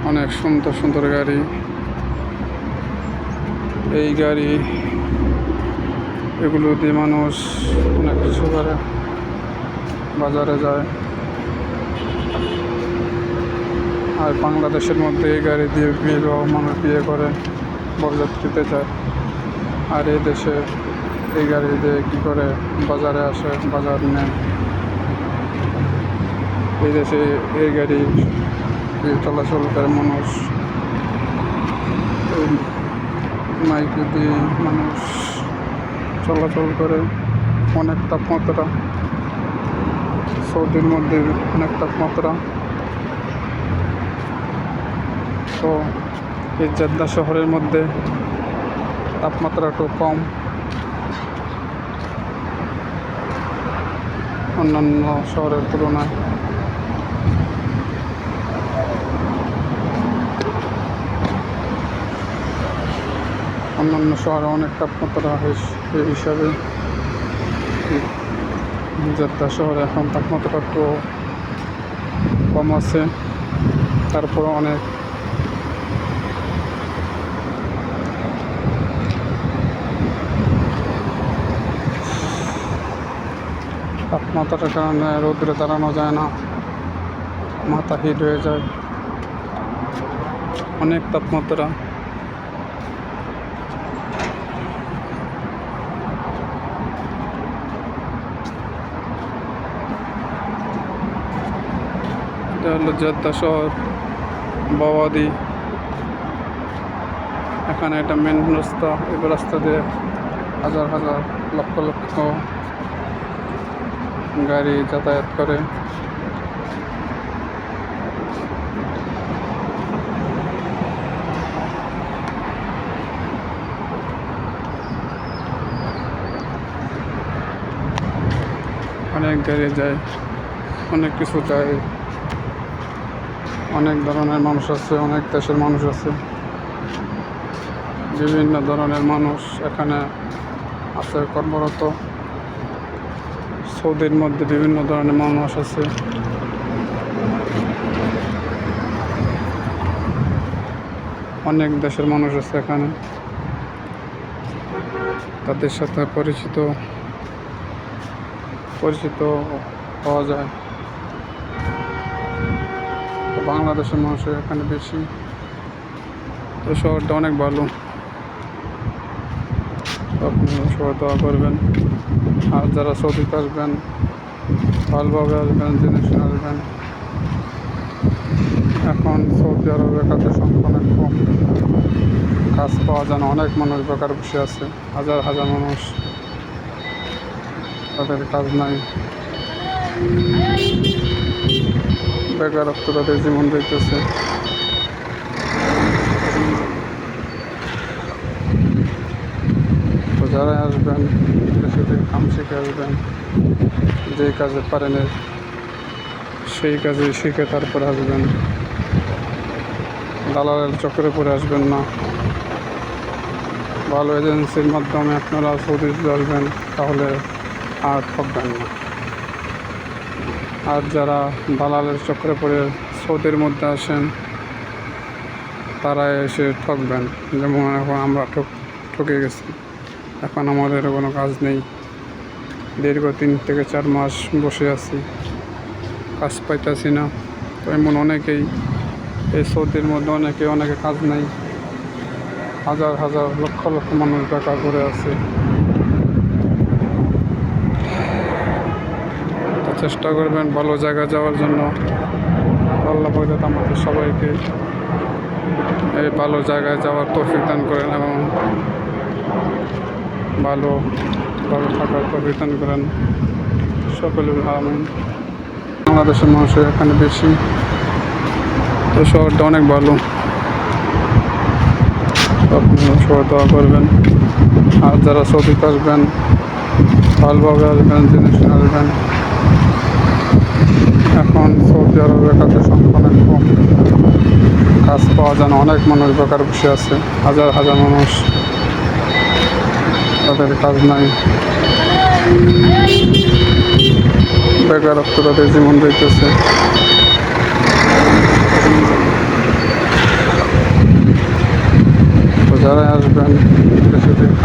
অনেক সুন্দর সুন্দর গাড়ি। এই গাড়ি এগুলো দিয়ে মানুষ অনেক কিছু করে, বাজারে যায়। আর বাংলাদেশের মধ্যে এই গাড়ি দিয়ে বিবাহ মানুষ বিয়ে করে, বরযাত্রীতে যায়। আর এই দেশে এই গাড়ি দিয়ে কী করে বাজারে আসে, বাজার নেয়। এই দেশে এই গাড়ি চলাচল করে মানুষ, মাইকে দিয়ে মানুষ চলাচল করে। অনেক তাপমাত্রা সৌদির মধ্যে, অনেক তাপমাত্রা। তো এই জেদ্দা শহরের মধ্যে তাপমাত্রা একটু কম অন্যান্য শহরের তুলনায়। অন্যান্য শহরে অনেক তাপমাত্রা এই হিসাবে জেদ্দা শহরে এখন তাপমাত্রা একটু কম আছে। তারপরে অনেক তাপমাত্রার কারণে রোদ্রে দাঁড়ানো যায় না, মাথা হিট হয়ে যায়। অনেক তাপমাত্রা। এটা হলো জেদ্দা শহর, বাওয়াদি। এখানে এটা মেন রাস্তা। এই রাস্তা দিয়ে হাজার হাজার লক্ষ লক্ষ গাড়ি যাতায়াত করে। অনেক গাড়ি যায়, অনেক কিছু যায়। অনেক ধরনের মানুষ আছে, অনেক দেশের মানুষ আছে, বিভিন্ন ধরনের মানুষ এখানে আছে কর্মরত। সৌদির মধ্যে বিভিন্ন ধরনের মানুষ আছে। অনেক দেশের মানুষ আছে এখানে, তাদের সাথে পরিচিত হওয়া যায়। বাংলাদেশের মানুষ এখানে বেশি। তো শহরটা অনেক ভালো, আপনি সবাই দোয়া করবেন। আর যারা সৌদিতে আসবেন, ভালোভাবে আসবেন, জেনে শুনে আসবেন। এখন সৌদি আরবে কাজের সংখ্যা অনেক কম, কাজ পাওয়া যায় না। অনেক মানুষ বেকার বসে আছে, হাজার হাজার মানুষ, তাদের কাজ নাই। বেকারত্ব তাদের জীবন দিতেছে। তো যারা আসবেন, দেশে কাম শিখে আসবেন। যেই কাজে পারেন সেই কাজে শিখে তারপর আসবেন। দালালের চক্করে পড়ে আসবেন না। ভালো এজেন্সির মাধ্যমে আপনারা সৌদিতে আসবেন, তাহলে আর ঠকবেন না। আর যারা দালালের চক্করে পড়ে সৌদির মধ্যে আসেন, তারা এসে ঠকবেন। যেমন এখন আমরা ঠকে গেছি। এখন আমাদের কোনো কাজ নেই, দীর্ঘ 3 থেকে 4 মাস বসে আছি, কাজ পাইতেছি না। তো এমন অনেকেই এই সৌদির মধ্যে অনেকে কাজ নেই। হাজার হাজার লক্ষ লক্ষ মানুষ বেকার করে আছে। তো চেষ্টা করবেন ভালো জায়গায় যাওয়ার জন্য। আল্লাহ পাক আমাদের সবাইকে এই ভালো জায়গায় যাওয়ার তৌফিক দান করেন এবং ভালোভাবে থাকার তৌফিক দান করেন। সকলে আমিন। বাংলাদেশের মানুষ এখানে বেশি। তো শহরটা অনেক ভালো, আপনি সবাই দোয়া করবেন। আর যারা সৌদিতে আসবেন, ভালোভাবে আসবেন, জেনে শুনে আসবেন। এখন সৌদি আরবে কাজের সংখ্যা অনেক কম, কাজ পাওয়া যায় না। অনেক মানুষ বেকার বসে আছে, হাজার হাজার মানুষ, তাদের কাজ নাই। বেকারত্ব তাদের জীবন দিতেছে।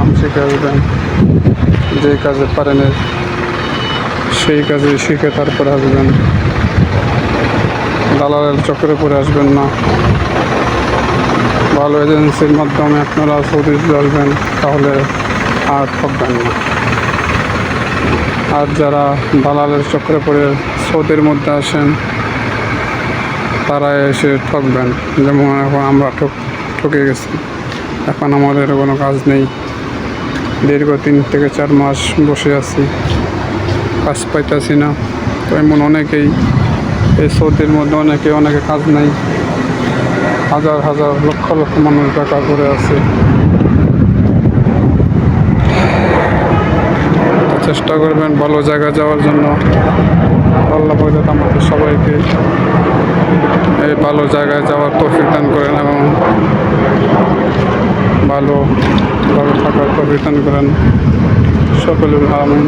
কাম শিখে আসবেন, যেই কাজে পারেন সেই কাজে শিখে তারপরে আসবেন। দালালের চক্করে পড়ে আসবেন না। ভালো এজেন্সির মাধ্যমে আপনারা সৌদিতে আসবেন, তাহলে আর ঠকবেন না। আর যারা দালালের চক্করে পড়ে সৌদির মধ্যে আসেন, তারা এসে ঠকবেন। যেমন এখন আমরা ঠকে গেছি, এখন আমাদের কোনো কাজ নেই। দীর্ঘ 3 থেকে 4 মাস বসে আছি, কাজ পাইতেছি না। তো এমন অনেকেই এই সৌদির মধ্যে অনেকে কাজ নেই, হাজার হাজার লক্ষ লক্ষ মানুষ বেকার করে আছে। চেষ্টা করবেন ভালো জায়গায় যাওয়ার জন্য। আল্লাহ পাক আমাদের সবাইকে এই ভালো জায়গায় যাওয়ার তৌফিক দান করেন এবং ভালোভাবে থাকার তৌফিক দান করেন। সকলে আমিন।